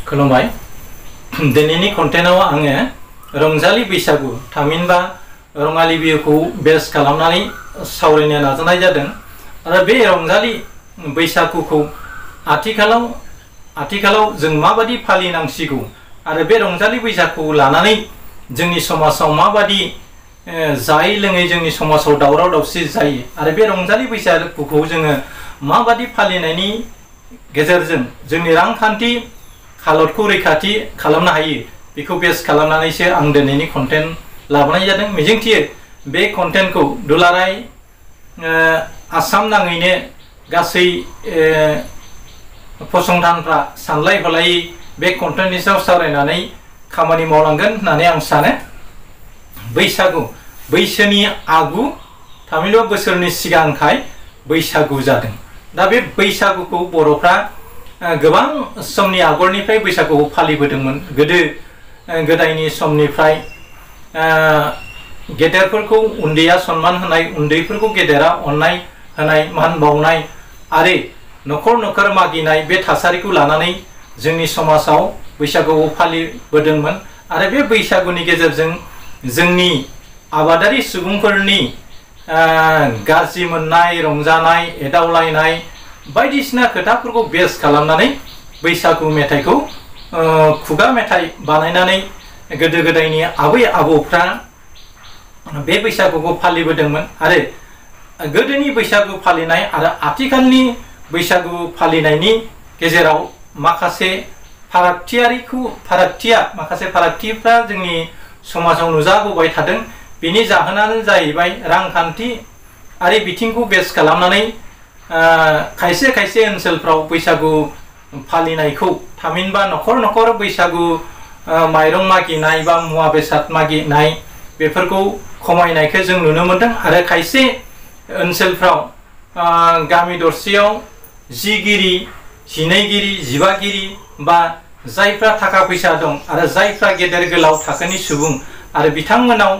खुलुमबाय। दिनैनि कन्टेन्टआव आङो रंजालि बैसागु थामहिनबा रङालि बिहुखौ बेस खालामनानै सावरायनो नाजानाय जादों। आरो बे रंजालि बैसागुखौ आथिखालाव जों माबादि फालिनांसिगौ आरो बे रंजालि बैसागुखौ लानानै जोंनि समाजाव माबादि जायै लोङै जोंनि समाजाव दावराव दावसि जायो आरो बे रंजालि बैसागुखौ जोङो माबादि फालिनायनि गेजेरजों जोंनि रांखान्थि हालतखौ रैखाथि खालामनो हायो बेखौ बेस खालामनानैसो आं दिनैनि कन्टेन्ट लाबोनाय जादों। मिजिंथियो बे कन्टेन्टखौ दुलाराय आसाम नाङैनो गासै फसंथानफ्रा सानलाय हलायै बे कन्टेन्टनि सायाव सावरायनानै खामानि मावलांगोन होननानै आं सानो। बैसागु बैसोनि आगु थामहिनबा बोसोरनि सिगांखाय बैसागु जादों। दा बे बैसागुखौ बर'फ्रा गोबां समनि आगोलनिफ्राय बैसागुखौ फालिबोदोंमोन। गोदो गोदायनि समनिफ्राय गेदेरफोरखौ उन्दैया सन्मान होनाय, उन्दैफोरखौ गेदेरा अननाय होनाय, मान बावनाय आरो न'खर न'खर मागिनाय बे थासारिखौ लानानै जोंनि समाजाव बैसागुखौ फालिबोदोंमोन। आरो बे बैसागुनि गेजेरजों जोंनि आबादारि सुबुंफोरनि गाज्रि मोननाय, रंजानाय, एदावलायनाय बायदिसिना खोथाफोरखौ बेस खालामनानै बैसागु मेथाइखौ खुगा मेथाइ बानायनानै गोदो गोदायनि आबै आबौफ्रा बे बैसागुखौ फालिबोदोंमोन। आरो गोदोनि बैसागु फालिनाय आरो आथिखालनि बैसागु फालिनायनि गेजेराव माखासे फारागथिफ्रा जोंनि समाजाव नुजाबोबाय थादों। बेनि जाहोनानो जाहैबाय रांखान्थि आरो बिथिंखौ बेस खालामनानै खायसे खायसे ओनसोलफ्राव बैसागु फालिनायखौ थामहिनबा न'खर न'खर बैसागु माइरं मागिनाय बा मुवा बेसाद मागिनाय बेफोरखौ खमायनायखौ जों नुनो मोनदों। आरो खायसे ओनसोलफ्राव गामि दरसेयाव 10 गिरि, 12 गिरि, 15 गिरि बा जायफ्रा थाखा फैसा दं आरो जायफ्रा गेदेर गोलाव थाखोनि सुबुं आरो बिथांमोनाव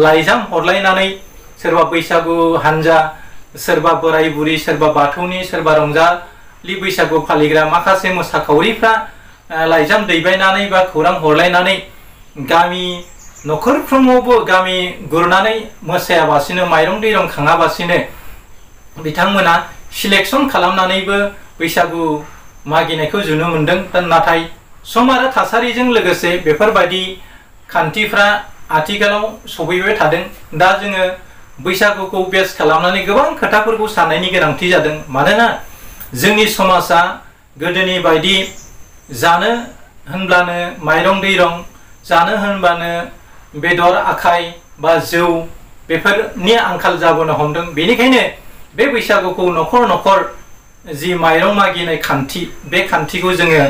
लाइजाम हरलायनानै सोरबा बैसागु हानजा, सोरबा बोराय बुरि, सोरबा बाथौनि, सोरबा रंजालि बैसागु फालिग्रा माखासे मोसाखावरिफ्रा लाइजाम दैबायनानै बा खौरां हरलायनानै गामि न'खरफ्रोमावबो गामि गुरनानै मोसायाबासिनो, माइरं दैरं खाङाबासिनो बिथांमोना सिलेक्सन खालामनानैबो बैसागु मागिनायखौ नुनो मोनदों। नाथाय सम आरो थासारिजों लोगोसे बेफोरबायदि खान्थिफ्रा आथिखालाव सफैबाय थादों। दा जोङो बैसागुखौ बेस खालामनानै गोबां खोथाफोरखौ साननायनि गोनांथि जादों। मानोना जोंनि समाजा गोदोनि बायदि जानो होनब्लानो माइरं दैरं, जानो होनब्लानो बेदर आखाइ बा जौ बेफोरनि आंखाल जाबोनो हमदों। बेनिखायनो बे बैसागुखौ न'खर न'खर जि माइरं मागिनाय खान्थि बे खान्थिखौ जोङो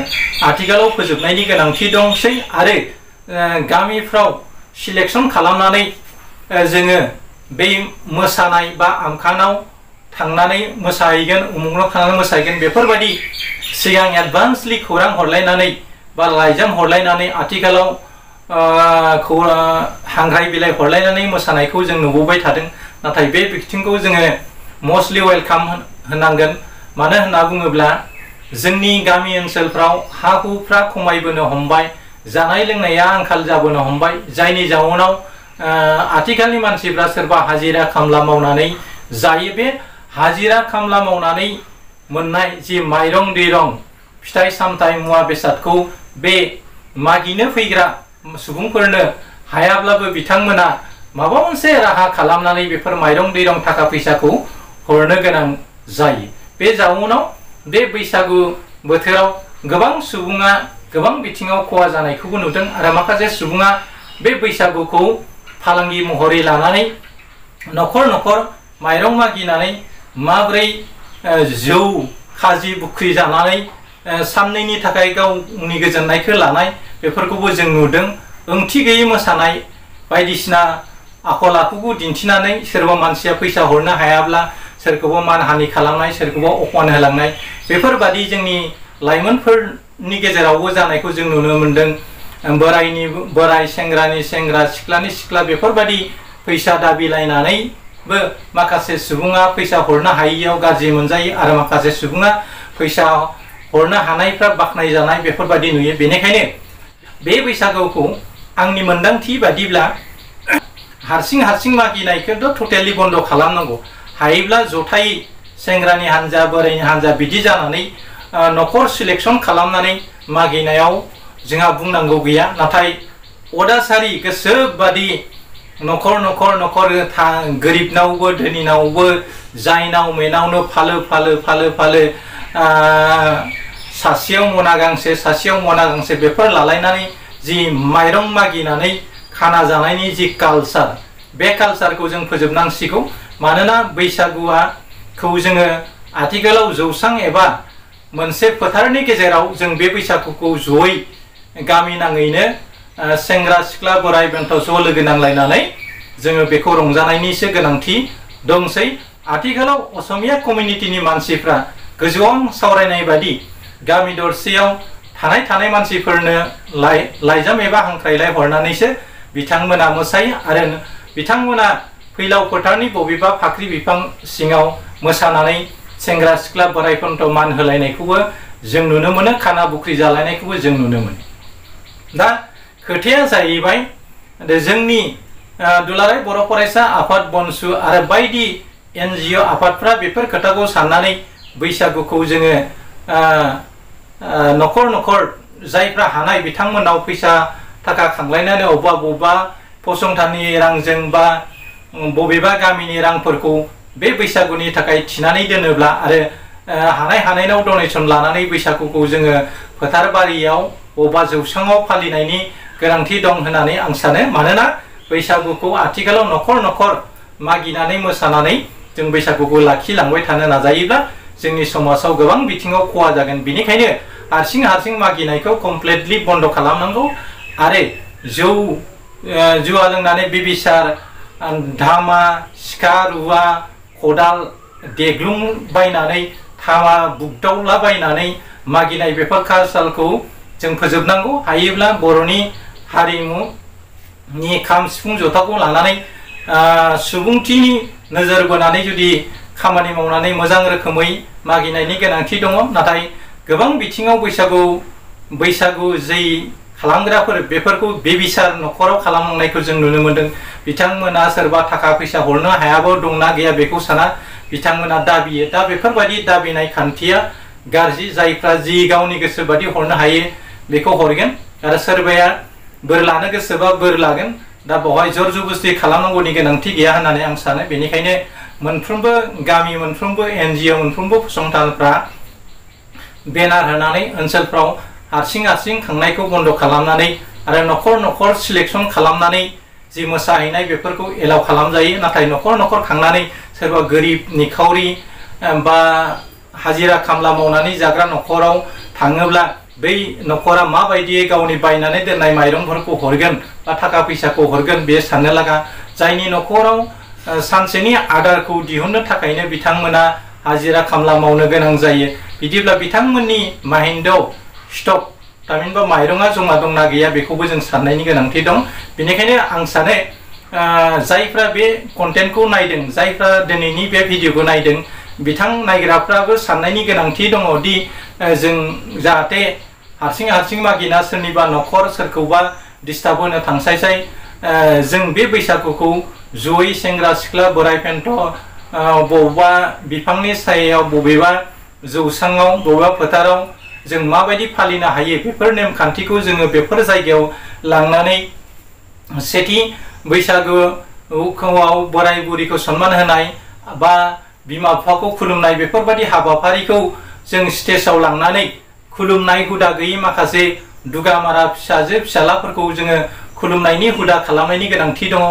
आथिखालाव फोजोबनायनि गोनांथि दंसै। आरो गामिफ्राव सिलेक्सन खालामनानै जोङो बै मोसानाय बा आमखानाव थांनानै मोसाहैगोन, उमुगनाव थांनानै मोसाहैगोन बेफोरबायदि सिगां एडभान्सलि खौरां हरलायनानै बा लाइजाम हरलायनानै आथिखालाव हांग्राय बिलाइ हरलायनानै मोसानायखौ जों नुबोबाय थादों। नाथाय बे बिथिंखौ जोङो मस्टलि वेलकाम होनांगोन। मानो होनना बुङोब्ला जोंनि गामि ओनसोलफ्राव हा हुफ्रा खमायबोनो हमबाय, जानाय लोंनाया आंखाल जाबोनो हमबाय, जायनि जाउनाव आथिखालनि मानसिफ्रा सोरबा हाजिरा खामला मावनानै जायो। बे हाजिरा खामला मावनानै मोननाय जि माइरं दैरं, फिथाइ सामथाइ मुवा बेसादखौ बे मागिनो फैग्रा सुबुंफोरनो हायाब्लाबो बिथांमोना माबा मोनसे राहा खालामनानै बेफोर माइरं दैरं थाखा फैसाखौ हरनो गोनां जायो। बे जाउनाव बे बैसागु बोथोराव गोबां सुबुङा गोबां बिथिङाव खहा जानायखौबो नुदों। आरो माखासे सुबुङा बे बैसागुखौ फालांगि महरै लानानै न'खर न'खर माइरं मागिनानै माबोरै जौ खाजि बुख्रि जानानै साननैनि थाखाय गावनि गोजोननायखौ लानाय बेफोरखौबो जों नुदों। ओंथि गैयै मोसानाय बायदिसिना आखल आखुखौ दिन्थिनानै सोरबा मानसिया फैसा हरनो हायाब्ला सोरखौबा मानहानि खालामनाय, सोरखौबा अपमान होलांनाय बेफोरबादि जोंनि लाइमोनफोरनि गेजेरावबो जानायखौ जों नुनो मोनदों। बोरायनि बोराय, सेंग्रानि सेंग्रा, सिख्लानि सिख्ला बेफोरबादि फैसा दाबिलायनानैबो माखासे सुबुङा फैसा हरनो हायैयाव गाज्रि मोनजायो आरो माखासे सुबुङा फैसा हरनो हानायफ्रा बाख्नाय जानाय बेफोरबायदि नुयो। बेनिखायनो बे बैसागुखौ आंनि मोन्दांथि बादिब्ला हारसिं हारसिं मागिनायखौथ' टटेलि बन्द खालामनांगौ। हायोब्ला जथायै सेंग्रानि हान्जा बोराइनि हान्जा बिदि जानानै न'खर सिलेक्सन खालामनानै मागिनायाव जोंहा बुंनांगौ गैया। नाथाय अदासारि गोसोबादि न'खर न'खर न'खर गोरिबनावबो धोनिनावबो जायनाव मेनावनो फालो फालो फालो फालो सासेयाव मना गांसे सासेयाव मना गांसे बेफोर लालायनानै जि माइरं मागिनानै खाना जानायनि जि कालचार, बे कालचारखौ जों फोजोबनांसिगौ। मानोना बैसागुखौ जोङो आथिखालाव जौसां एबा मोनसे फोथारनि गेजेराव जों बे बैसागुखौ जयै गामि नाङैनो सेंग्रा सिख्ला बोराइ बेन्थ ज' लोगो नांलायनानै जोङो बेखौ रंजानायनिसो गोनांथि दंसै। आथिखालाव असमिया कमिउनिटिनि मानसिफ्रा गोजौआव सावरायनाय बादि गामि दरसेयाव थानाय मानसिफोरनो लाइजाम एबा हांख्रायलाय हरनानैसो बिथांमोना मोसायो आरो बिथांमोना फैलाव फोथारनि बबेबा फाख्रि बिफां सिङाव मोसानानै सेंग्रा सिख्ला बोराइ बेन्थ मान होलायनायखौबो जों नुनो मोनो, खाना बुख्रि जालायनायखौबो जों नुनो मोनो। दा खोथाया जाहैबाय जोंनि दुलाराय बर' फरायसा आफाद बनसु आरो बायदि NGO आफादफ्रा बेफोर खोथाखौ साननानै बैसागुखौ जोङो न'खर न'खर जायफ्रा हानाय बिथांमोनाव फैसा थाखा खांलायनानै बबेबा फसंथाननि रांजों बा बबेबा गामिनि रांफोरखौ बे बैसागुनि थाखाय थिनानै दोनोब्ला आरो हानायनाव डनेसन लानानै बैसागुखौ जोङो फोथार बारियाव बबेबा जौसाङाव फालिनायनि गोनांथि दं होननानै आं सानो। मानोना बैसागुखौ आथिखालाव न'खर न'खर मागिनानै मोसानानै जों बैसागुखौ लाखिलांबाय थानो नाजायोब्ला जोंनि समाजाव गोबां बिथिङाव खहा जागोन। बेनिखायनो हारसिं हारसिं मागिनायखौ कमप्लिटलि बन्द खालामनांगौ आरो जुवा लोंनानै बिबिसार धामा सिखा रुवा खदाल देग्लुंबायनानै थामा बुगदावलाबायनानै मागिनाय बेफोर कालचारखौ जों फोजोबनांगौ। हायोब्ला बर'नि हारिमुनि खाम सिफुं जथाखौ लानानै सुबुंथिनि नोजोर बोनानै जुदि खामानि मावनानै मोजां रोखोमै मागिनायनि गोनांथि दङ। नाथाय गोबां बिथिङाव बैसागु जै खालामग्राफोर बेफोरखौ बेबिसार न'खराव खालामनांनायखौ जों नुनो मोनदों। बिथांमोना सोरबा थाखा फैसा हरनो हायाबो दंना गैया बेखौ साना बिथांमोना दाबियो। दा बेफोरबायदि दाबिनाय खान्थिया गाज्रि। जायफ्रा जि गावनि गोसो बादि हरनो हायो बेखौ हरगोन आरो सोरबाया बोर लानो गोसोबा बोर लागोन। दा बेवहाय जर जबस्ति खालामनांगौनि गोनांथि गैया होननानै आं सानो। बेनिखायनो मोनफ्रोमबो गामि मोनफ्रोमबो NGO मोनफ्रोमबो फसंथानफ्रा बेनार होनानै ओनसोलफ्राव हारसिं हारसिं खांनायखौ बन्द खालामनानै आरो न'खर न'खर सिलेक्सन खालामनानै जि मोसाहैनाय बेफोरखौ एलाउ खालामजायो। नाथाय न'खर न'खर खांनानै सोरबा गोरिब निखावरि बा हाजिरा खामला मावनानै जाग्रा न'खराव थाङोब्ला बै न'खरा माबायदियै गावनि बायनानै दोननाय माइरंफोरखौ हरगोन बा थाखा फैसाखौ हरगोन बे साननो लागा। जायनि न'खराव सानसेनि आदारखौ दिहुननो थाखायनो बिथांमोना हाजिरा खामला मावनो गोनां जायो। बिदिब्ला बिथांमोननि माइन्डआव स्टक थामहिनबा माइरङा जमा दंना गैया बेखौबो जों साननायनि गोनांथि दं। बेनिखायनो आं सानो जायफ्रा बे कन्टेन्टखौ नायदों, जायफ्रा दिनैनि बे भिडिअखौ नायदों, बिथां नायग्राफ्राबो साननायनि गोनांथि दङ दि जों जाहाथे हारसिं मागिना सोरनिबा न'खर सोरखौबा डिस्टार्ब होनो थांसायसाय जों बे बैसागुखौ जयै सेंग्रा सिख्ला बोराइ बेन्थ बबेबा बिफांनि सायायाव बबेबा जौसाङाव बबेबा फोथाराव जों माबायदि फालिनो हायो बेफोर नेमखान्थिखौ जोङो बेफोर जायगायाव लांनानै सेथि बैसागुआव बोराइ बुरिखौ सनमान होनाय बा बिमा बिफाखौ खुलुमनाय बेफोरबायदि हाबाफारिखौ जों स्टेजाव लांनानै खुलुमनाय हुदा गैयै माखासे दुगामारा फिसाजो फिसालाफोरखौ जोङो खुलुमनायनि हुदा खालामनायनि गोनांथि दङ।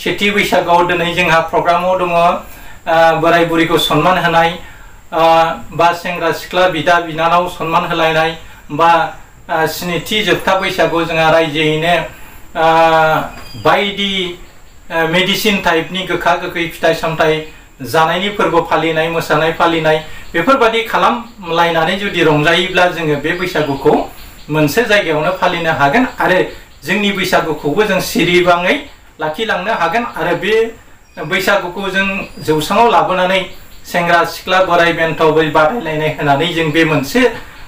सेथि बैसागुआव दिनै जोंहा प्रग्रामाव दङ बोराइ बुरिखौ सनमान होनाय बा सेंग्रा सिख्ला बिदा बिनानाव सनमान होलायनाय बा स्निथि जोबथा बैसागुआव जोंहा रायजोयैनो बायदि मेडिसिन टाइपनि गोखा गोखै फिथाइ सामथाइ जानायनि फोरबो फालिनाय मोसानाय फालिनाय बेफोरबायदि खालामलायनानै जुदि रंजायोब्ला जोङो बे बैसागुखौ मोनसे जायगायावनो फालिनो हागोन आरो जोंनि बैसागुखौबो जों सिरिबाङै लाखिलांनो हागोन आरो बे बैसागुखौ जों जौसाङाव लाबोनानै सेंग्रा सिख्ला बोराइ बेन्थ बै बादायलायनाय होनानै जों बे मोनसे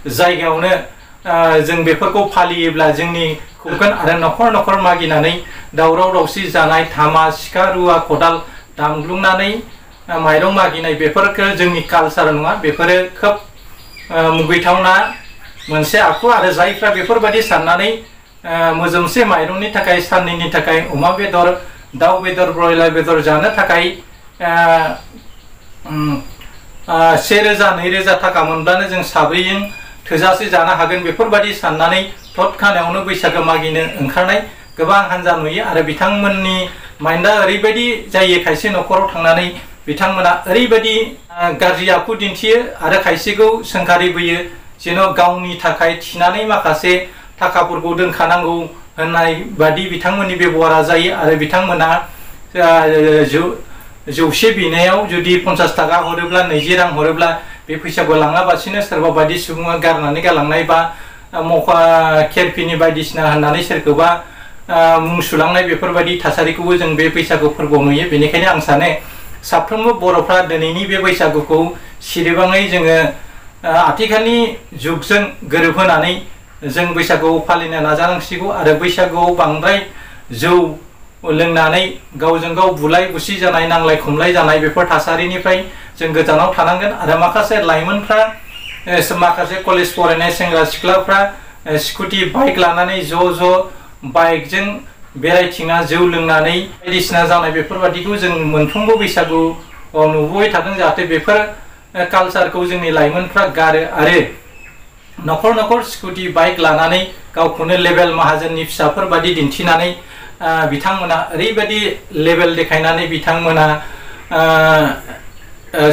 जायगायावनो जों बेफोरखौ फालियोब्ला जोंनि खुगोन आरो न'खर न'खर मागिनानै दावराव दावसि जानाय धामा सिखा रुवा खदाल दामग्लुंनानै माइरं मागिनाय बेफोरखौ जोंनि कालचार नङा बेफोरो खोब मुगैथावना मोनसे आखु आरो जायफ्रा बेफोरबायदि साननानै मोजोमसे माइरंनि थाखाय साननैनि थाखाय अमा बेदर दाउ बेदर ब्रयलार बेदर जानो थाखाय 1000-2000 थाखा मोनब्लानो जों साब्रैजों थोजासे जानो हागोन बेफोरबायदि साननानै थटखानायावनो बैसागो मागिनो ओंखारनाय गोबां हान्जा नुयो आरो बिथांमोननि माइन्डआ ओरैबायदि जायो खायसे न'खराव थांनानै बिथांमोना ओरैबायदि गाज्रि आखु दिन्थियो आरो खायसेखौ सोंखारिबोयो जेन' गावनि थाखाय थिनानै माखासे थाखाफोरखौ दोनखानांगौ होननाय बादि बिथांमोननि बेबहारा जायो आरो बिथांमोना जौसे बिनायाव जुदि 50 थाखा हरोब्ला 20 रां हरोब्ला बे फैसाखौ लाङाबासिनो सोरबा बायदि सुबुङा गारनानै गालांनाय बा मखा खेरफिनि बायदिसिना होननानै सोरखौबा मुं सुलांनाय बेफोरबायदि थासारिखौबो जों बे बैसागु फोरबोआव नुयो। बेनिखायनो आं सानो साफ्रोमबो बर'फ्रा दिनैनि बे बैसागुखौ सिरिबाङै जोङो आथिखालनि जुगजों गोरोबहोनानै जों बैसागुआव फालिनो नाजानांसिगौ आरो बैसागुआव बांद्राय जौ लोंनानै गावजों गाव बुलाय बुसि जानाय नांलाय खमलाय जानाय बेफोर थासारिनिफ्राय जों गोजानाव थानांगोन आरो माखासे लाइमोनफ्रा माखासे कलेज फरायनाय सेंग्रा सिख्लाफ्रा स्कुटि बाइक लानानै ज' बाइकजों बेरायथिंना जौ लोंनानै बायदिसिना जानाय बेफोरबादिखौ जों मोनफ्रोमबो बैसागुआव नुबोबाय थादों जाहाथे बेफोर कालचारखौ जोंनि लाइमोनफ्रा गारो आरो न'खर न'खर स्कुटि बाइक लानानै गावखौनो लेभेल माहाजोननि फिसाफोर बादि दिन्थिनानै बिथांमोना ओरैबायदि लेभेल देखायनानै बिथांमोना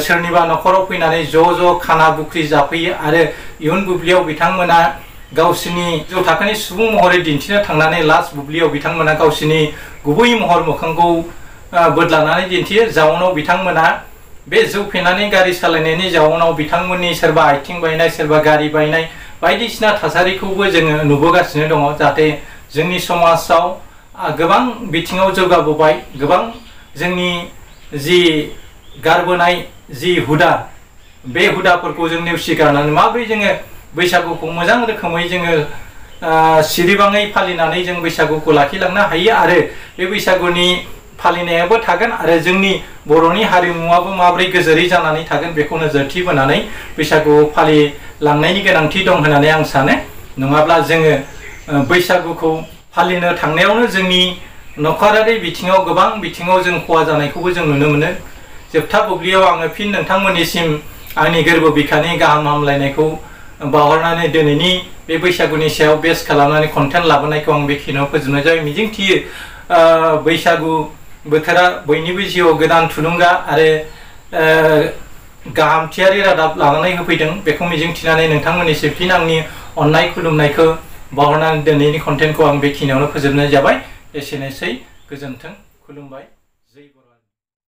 सोरनिबा न'खराव फैनानै ज' खाना बुख्रि जाफैयो आरो इयुन बुब्लियाव बिथांमोना गावसिनि जौ थाखोनि सुबुं महरै दिन्थिनो थांनानै लास्ट बुब्लियाव बिथांमोना गावसिनि गुबै महर मोखांखौ बोदलानानै दिन्थियो। जाउनाव बिथांमोना बे जौ फेनानै गारि सालायनायनि जाउनाव बिथांमोननि सोरबा आथिं बायनाय सोरबा गारि बायनाय बायदिसिना थासारिखौबो जोङो नुबोगासिनो दङ जाहाथे जोंनि समाजाव गोबां बिथिङाव जौगाबोबाय गोबां जोंनि जि गारबोनाय जि हुदा बे हुदाफोरखौ जों नेवसिगारनानै माबोरै जोङो बैसागुखौ मोजां रोखोमै जोङो सिरिबाङै फालिनानै जों बैसागुखौ लाखिलांनो हायो आरो बे बैसागुनि फालिनायाबो थागोन आरो जोंनि बर'नि हारिमुवाबो माबोरै गोजोरै जानानै थागोन बेखौ नोजोरथि बोनानै बैसागु फालिलांनायनि गोनांथि दं होननानै आं सानो। नङाब्ला जोङो बैसागुखौ फालिनो थांनायावनो जोंनि नखरारि बिथिङाव गोबां बिथिङाव जों खहा जानायखौबो जों नुनो मोनो। जोबथा बुब्लियाव आङो फिन नोंथांमोननिसिम आंनि गोरबो बिखानि गाहाम हामलायनायखौ बावहरनानै दिनैनि बे बैसागुनि सायाव बेस खालामनानै कन्टेन्ट लाबोनायखौ आं बेखिनियाव फोजोबनाय जाबाय। मिजिंथियो बैसागु बोथोरा बयनिबो जिउआव गोदान थुलुंगा आरो गाहामथियारि रादाब लानानै होफैदों बेखौ मिजिंथिनानै नोंथांमोननिसिम फिन आंनि अननाय खुलुमनायखौ बावहरनानै दिनैनि कन्टेन्टखौ आं बेखिनियावनो फोजोबनाय जाबाय। एसेनोसै, गोजोन्थों, खुलुमबाय।